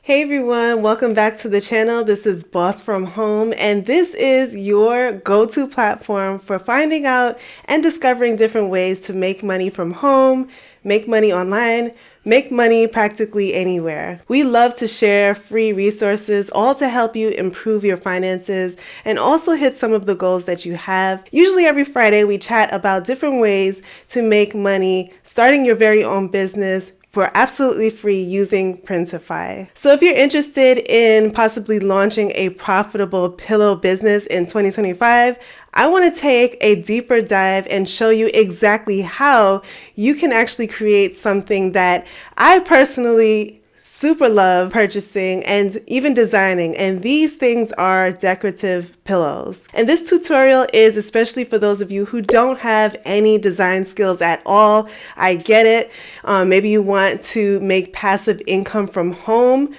Hey everyone, welcome back to the channel. This is Boss from Home, and this is your go-to platform for finding out and discovering different ways to make money from home, make money online, make money practically anywhere. We love to share free resources, all to help you improve your finances and also hit some of the goals that you have. Usually every Friday, we chat about different ways to make money, starting your very own business, for absolutely free using Printify. So if you're interested in possibly launching a profitable pillow business in 2025, I want to take a deeper dive and show you exactly how you can actually create something that I personally super love purchasing and even designing, and these things are decorative pillows. And this tutorial is especially for those of you who don't have any design skills at all. I get it. Maybe you want to make passive income from home.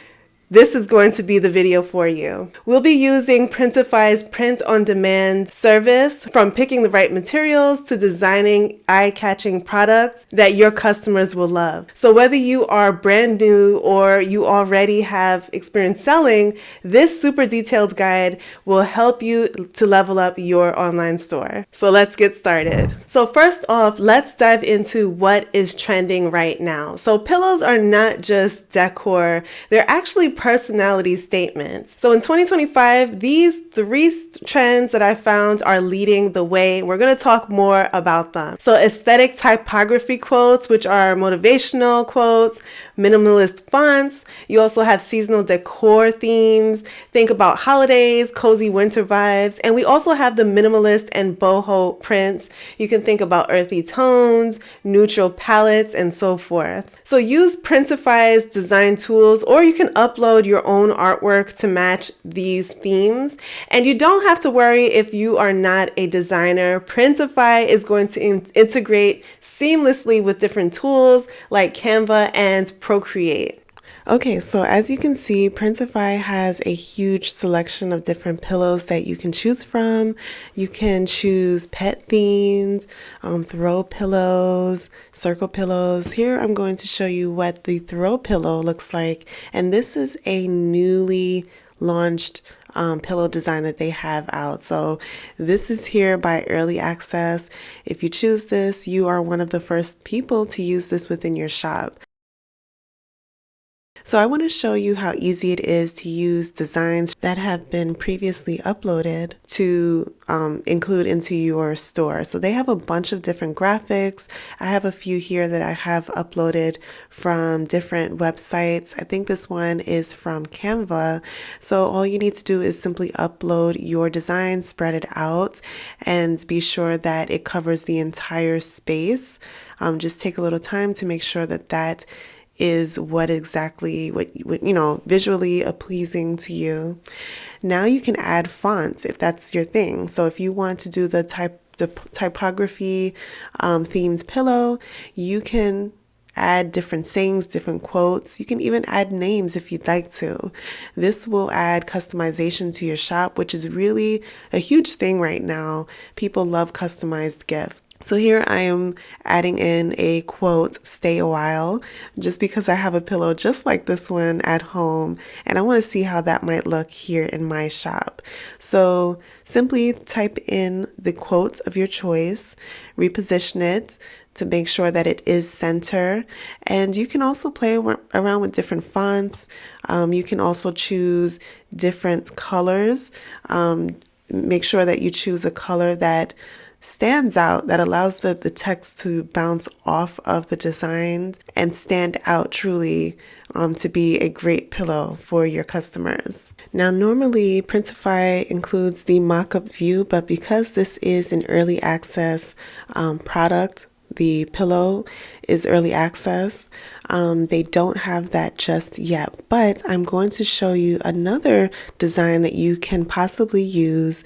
This is going to be the video for you. We'll be using Printify's print-on-demand service, from picking the right materials to designing eye-catching products that your customers will love. So whether you are brand new or you already have experience selling, this super detailed guide will help you to level up your online store. So let's get started. So first off, let's dive into what is trending right now. So pillows are not just decor, they're actually personality statements. So in 2025, these three trends that I found are leading the way. We're going to talk more about them. So aesthetic typography quotes, which are motivational quotes, minimalist fonts. You also have seasonal decor themes. Think about holidays, cozy winter vibes. And we also have the minimalist and boho prints. You can think about earthy tones, neutral palettes, and so forth. So use Printify's design tools, or you can upload your own artwork to match these themes. And you don't have to worry if you are not a designer. Printify is going to integrate seamlessly with different tools like Canva and Procreate. Okay, so as you can see, Printify has a huge selection of different pillows that you can choose from. You can choose pet themes, throw pillows, circle pillows. Here I'm going to show you what the throw pillow looks like. And this is a newly launched pillow design that they have out. So this is here by early access. If you choose this, you are one of the first people to use this within your shop. So I want to show you how easy it is to use designs that have been previously uploaded to include into your store. So they have a bunch of different graphics. I have a few here that I have uploaded from different websites. I think this one is from Canva. So all you need to do is simply upload your design, spread it out, and be sure that it covers the entire space. Just take a little time to make sure that that is what visually pleasing to you. Now you can add fonts if that's your thing. So if you want to do the typography themed pillow, you can add different sayings, different quotes. You can even add names if you'd like to. This will add customization to your shop, which is really a huge thing right now. People love customized gifts. So here I am adding in a quote, "Stay a while," just because I have a pillow just like this one at home, and I want to see how that might look here in my shop. So simply type in the quote of your choice, reposition it to make sure that it is center, and you can also play around with different fonts. You can also choose different colors. Make sure that you choose a color that stands out, that allows the text to bounce off of the design and stand out truly to be a great pillow for your customers. Now, normally Printify includes the mock-up view, but because this is an early access product, the pillow is early access. They don't have that just yet, but I'm going to show you another design that you can possibly use,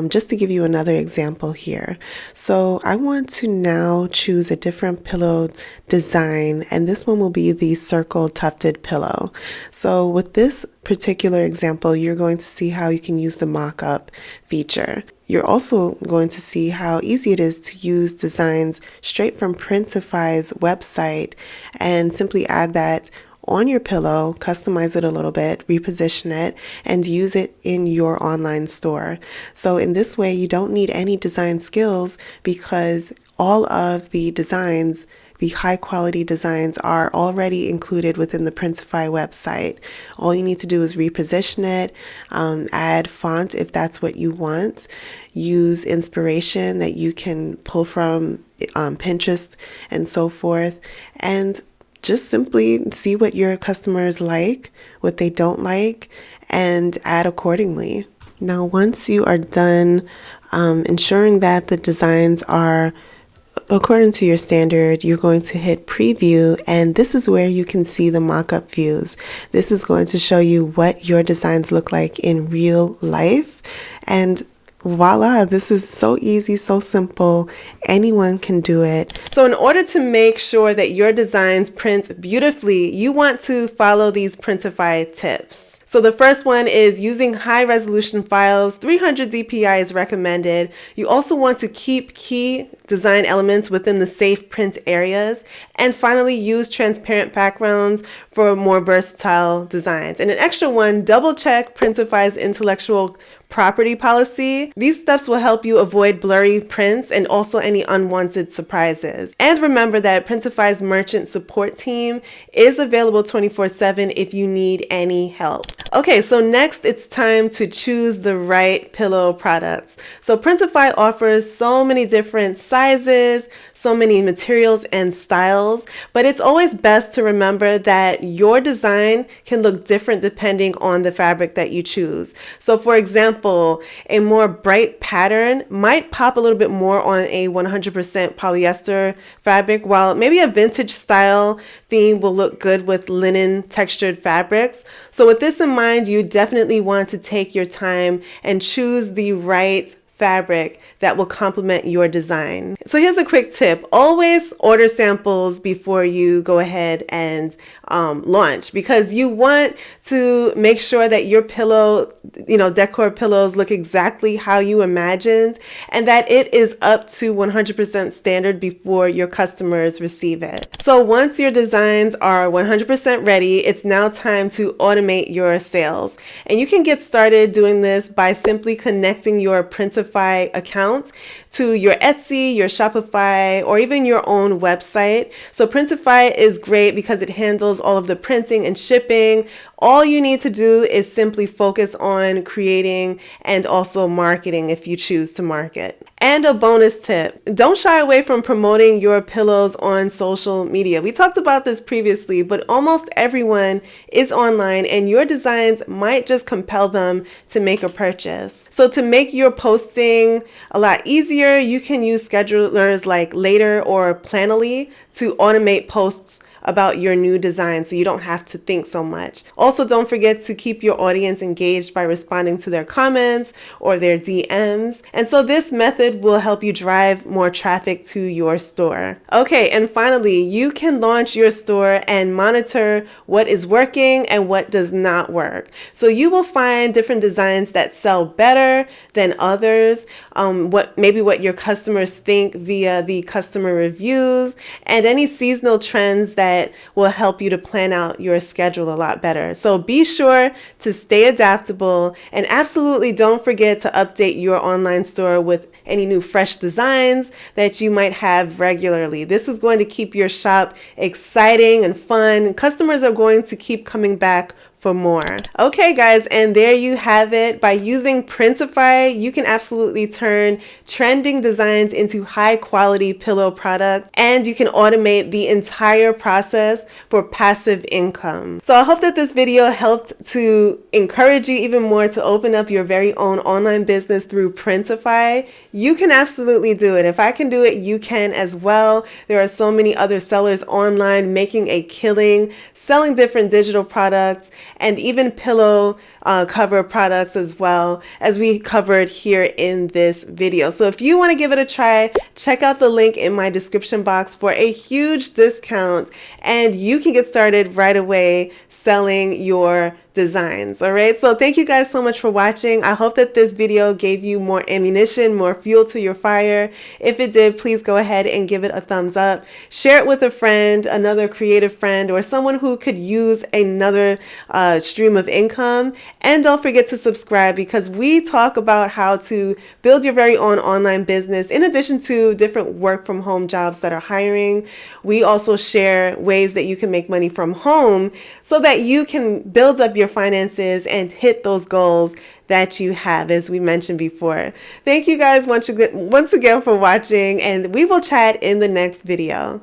just to give you another example here. So I want to now choose a different pillow design, and this one will be the circle tufted pillow. So with this particular example, you're going to see how you can use the mock-up feature. You're also going to see how easy it is to use designs straight from Printify's website and simply add that on your pillow, customize it a little bit, reposition it, and use it in your online store. So in this way, you don't need any design skills because all of the designs, the high quality designs, are already included within the Printify website. All you need to do is reposition it, add font if that's what you want, use inspiration that you can pull from Pinterest and so forth, and just simply see what your customers like, what they don't like, and add accordingly. Now, once you are done ensuring that the designs are according to your standard, you're going to hit preview, and this is where you can see the mock-up views. This is going to show you what your designs look like in real life, and voila, this is so easy, so simple. Anyone can do it. So in order to make sure that your designs print beautifully, you want to follow these Printify tips. So the first one is using high resolution files. 300 dpi is recommended. You also want to keep key design elements within the safe print areas. And finally, use transparent backgrounds for more versatile designs. And an extra one, double check Printify's intellectual property policy. These steps will help you avoid blurry prints and also any unwanted surprises. And remember that Printify's merchant support team is available 24/7 if you need any help. Okay, so next it's time to choose the right pillow products. So Printify offers so many different sizes, so many materials and styles, but it's always best to remember that your design can look different depending on the fabric that you choose. So for example, a more bright pattern might pop a little bit more on a 100% polyester fabric, while maybe a vintage style theme will look good with linen textured fabrics. So with this in mind, you definitely want to take your time and choose the right fabric that will complement your design. So here's a quick tip. Always order samples before you go ahead and launch, because you want to make sure that your pillow, decor pillows look exactly how you imagined and that it is up to 100% standard before your customers receive it. So once your designs are 100% ready, it's now time to automate your sales. And you can get started doing this by simply connecting your Printify account to your Etsy, your Shopify, or even your own website. So Printify is great because it handles all of the printing and shipping. All you need to do is simply focus on creating and also marketing if you choose to market. And a bonus tip, don't shy away from promoting your pillows on social media. We talked about this previously, but almost everyone is online and your designs might just compel them to make a purchase. So to make your posting a lot easier, you can use schedulers like Later or Planoly to automate posts about your new design so you don't have to think so much. Also, don't forget to keep your audience engaged by responding to their comments or their DMs. And so this method will help you drive more traffic to your store. Okay, and finally, you can launch your store and monitor what is working and what does not work. So you will find different designs that sell better than others, what your customers think via the customer reviews, and any seasonal trends that will help you to plan out your schedule a lot better. So be sure to stay adaptable and absolutely don't forget to update your online store with any new fresh designs that you might have regularly. This is going to keep your shop exciting and fun. Customers are going to keep coming back for more. Okay guys, and there you have it. By using Printify, you can absolutely turn trending designs into high quality pillow products, and you can automate the entire process for passive income. So I hope that this video helped to encourage you even more to open up your very own online business through Printify. You can absolutely do it. If I can do it, you can as well. There are so many other sellers online making a killing, selling different digital products, and even pillow cover products as well as we covered here in this video. So if you want to give it a try, check out the link in my description box for a huge discount, and you can get started right away selling your designs. All right, so thank you guys so much for watching. I hope that this video gave you more ammunition, more fuel to your fire. If it did, please go ahead and give it a thumbs up. Share it with a friend, another creative friend, or someone who could use another stream of income. And don't forget to subscribe, because we talk about how to build your very own online business. In addition to different work from home jobs that are hiring, we also share ways that you can make money from home so that you can build up your finances and hit those goals that you have, as we mentioned before. Thank you guys once again for watching, and we will chat in the next video.